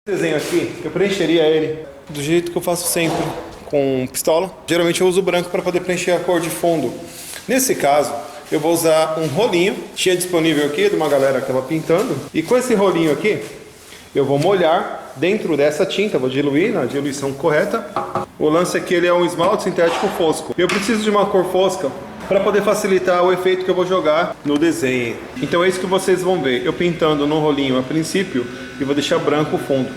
Desenho aqui, eu preencheria ele do jeito que eu faço sempre, com pistola. Geralmente eu uso branco para poder preencher a cor de fundo. Nesse caso, eu vou usar um rolinho, tinha disponível aqui de uma galera que estava pintando. E com esse rolinho aqui, eu vou molhar dentro dessa tinta, vou diluir na diluição correta. O lance aqui ele é um esmalte sintético fosco. Eu preciso de uma cor fosca para poder facilitar o efeito que eu vou jogar no desenho. Então é isso que vocês vão ver, eu pintando no rolinho a princípio e vou deixar branco o fundo.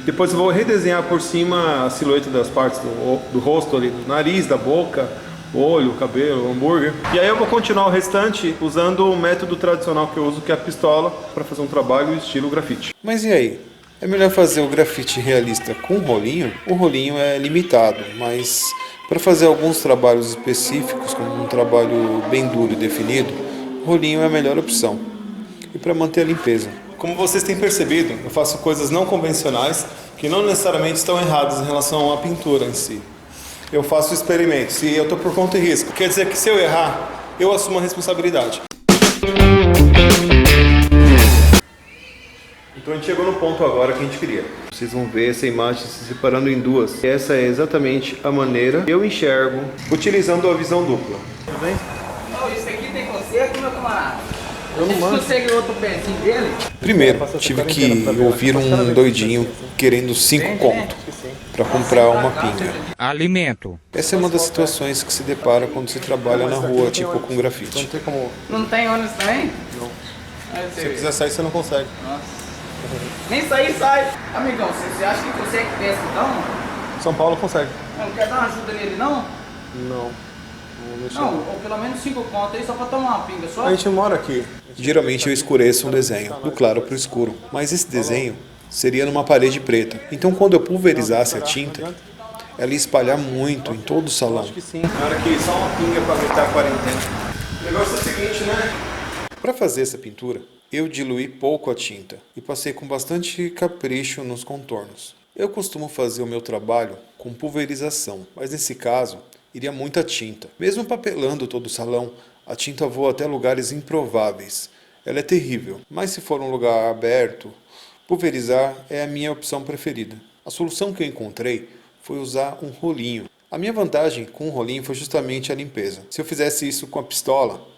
Depois eu vou redesenhar por cima a silhueta das partes do rosto ali, do nariz, da boca, olho, cabelo, hambúrguer. E aí eu vou continuar o restante usando o método tradicional que eu uso, que é a pistola, para fazer um trabalho estilo grafite. Mas e aí? É melhor fazer o grafite realista com rolinho? O rolinho é limitado, mas para fazer alguns trabalhos específicos, como um trabalho bem duro e definido, o rolinho é a melhor opção. E para manter a limpeza. Como vocês têm percebido, eu faço coisas não convencionais que não necessariamente estão erradas em relação à pintura em si. Eu faço experimentos e eu estou por conta e risco. Quer dizer que se eu errar, eu assumo a responsabilidade. Então a gente chegou no ponto agora que a gente queria. Vocês vão ver essa imagem se separando em duas. Essa é exatamente a maneira que eu enxergo utilizando a visão dupla. Tudo bem? Não, isso aqui tem conserto, meu camarada. Eu não mando. Você consegue outro pezinho dele? Primeiro, tive que ouvir um doidinho querendo 5 conto para comprar uma pinga. Alimento. Essa é uma das situações que se depara quando se trabalha na rua, tipo com grafite. Não tem como. Não tem ônibus também? Não. Se você quiser sair, você não consegue. Nossa. Nem sair, sai. Amigão, você acha que consegue pesca então? São Paulo consegue. Não quer dar uma ajuda nele não? Não. Não, ou pelo menos 5 contos aí só pra tomar uma pinga só? A gente mora aqui. Geralmente eu escureço um desenho, do claro para o escuro, mas esse desenho seria numa parede preta. Então quando eu pulverizasse a tinta, ela ia espalhar muito em todo o salão. Acho que sim. Na hora que só uma pinga pra evitar a quarentena. O negócio é o seguinte, né? Para fazer essa pintura, eu diluí pouco a tinta e passei com bastante capricho nos contornos. Eu costumo fazer o meu trabalho com pulverização, mas nesse caso, iria muita tinta. Mesmo papelando todo o salão, a tinta voa até lugares improváveis. Ela é terrível, mas se for um lugar aberto, pulverizar é a minha opção preferida. A solução que eu encontrei foi usar um rolinho. A minha vantagem com o rolinho foi justamente a limpeza. Se eu fizesse isso com a pistola,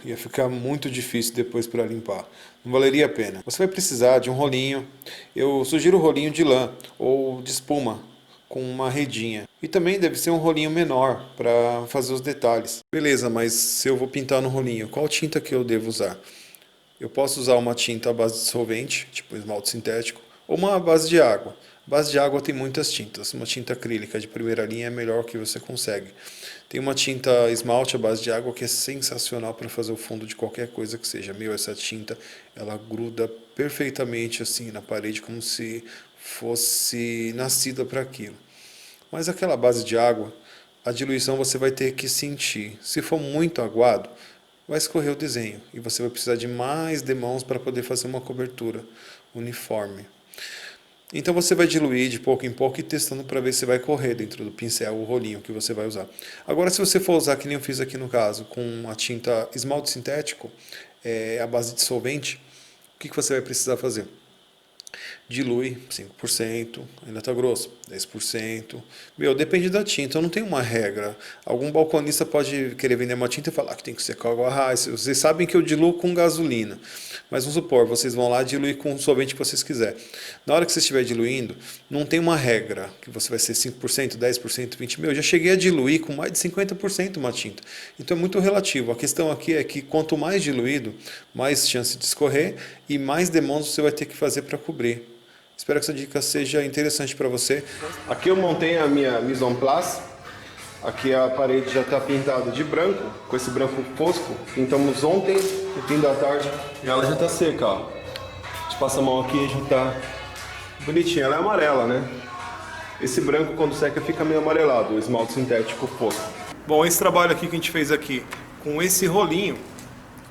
ia ficar muito difícil depois para limpar. Não valeria a pena. Você vai precisar de um rolinho. Eu sugiro o rolinho de lã ou de espuma com uma redinha. E também deve ser um rolinho menor para fazer os detalhes. Beleza, mas se eu vou pintar no rolinho, qual tinta que eu devo usar? Eu posso usar uma tinta à base de solvente, tipo esmalte sintético, ou uma à base de água. A base de água tem muitas tintas. Uma tinta acrílica de primeira linha é a melhor que você consegue. Tem uma tinta esmalte à base de água que é sensacional para fazer o fundo de qualquer coisa que seja. Essa tinta, ela gruda perfeitamente assim na parede, como se fosse nascida para aquilo. Mas aquela base de água, a diluição você vai ter que sentir. Se for muito aguado, vai escorrer o desenho e você vai precisar de mais demãos para poder fazer uma cobertura uniforme. Então você vai diluir de pouco em pouco e testando para ver se vai correr dentro do pincel o rolinho que você vai usar. Agora, se você for usar, que nem eu fiz aqui no caso, com a tinta esmalte sintético, à base de solvente, o que você vai precisar fazer? Dilui 5%, ainda está grosso, 10%. Depende da tinta, eu não tenho uma regra. Algum balconista pode querer vender uma tinta e falar que tem que ser com água rasa. Vocês sabem que eu diluo com gasolina. Mas vamos supor, vocês vão lá diluir com o solvente que vocês quiserem. Na hora que você estiver diluindo, não tem uma regra, que você vai ser 5%, 10%, 20%. Eu já cheguei a diluir com mais de 50% uma tinta. Então é muito relativo. A questão aqui é que quanto mais diluído, mais chance de escorrer e mais demãos você vai ter que fazer para cobrir. Espero que essa dica seja interessante para você. Aqui eu montei a minha mise en place. Aqui a parede já está pintada de branco, com esse branco fosco. Pintamos ontem, no fim da tarde, e ela já está seca, ó. A gente passa a mão aqui e já está bonitinha. Ela é amarela, né? Esse branco, quando seca, fica meio amarelado, o esmalte sintético fosco. Bom, esse trabalho aqui que a gente fez aqui, com esse rolinho,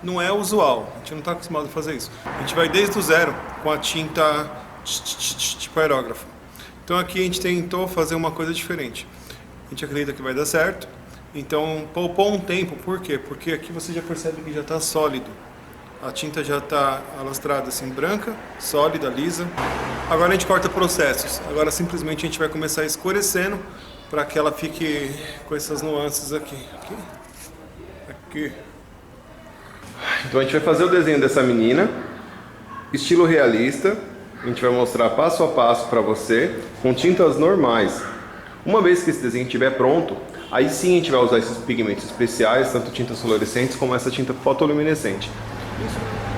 não é usual. A gente não está acostumado a fazer isso. A gente vai desde o zero, com a tinta tipo aerógrafo. Então aqui a gente tentou fazer uma coisa diferente. A gente acredita que vai dar certo. Então poupou um tempo, por quê? Porque aqui você já percebe que já está sólido A tinta já está alastrada assim, branca, sólida, lisa. Agora a gente corta processos. Agora simplesmente a gente vai começar escurecendo para que ela fique com essas nuances aqui. Aqui. Então a gente vai fazer o desenho dessa menina, estilo realista. A gente vai mostrar passo a passo para você, com tintas normais. Uma vez que esse desenho estiver pronto, aí sim a gente vai usar esses pigmentos especiais, tanto tintas fluorescentes como essa tinta fotoluminescente. Isso.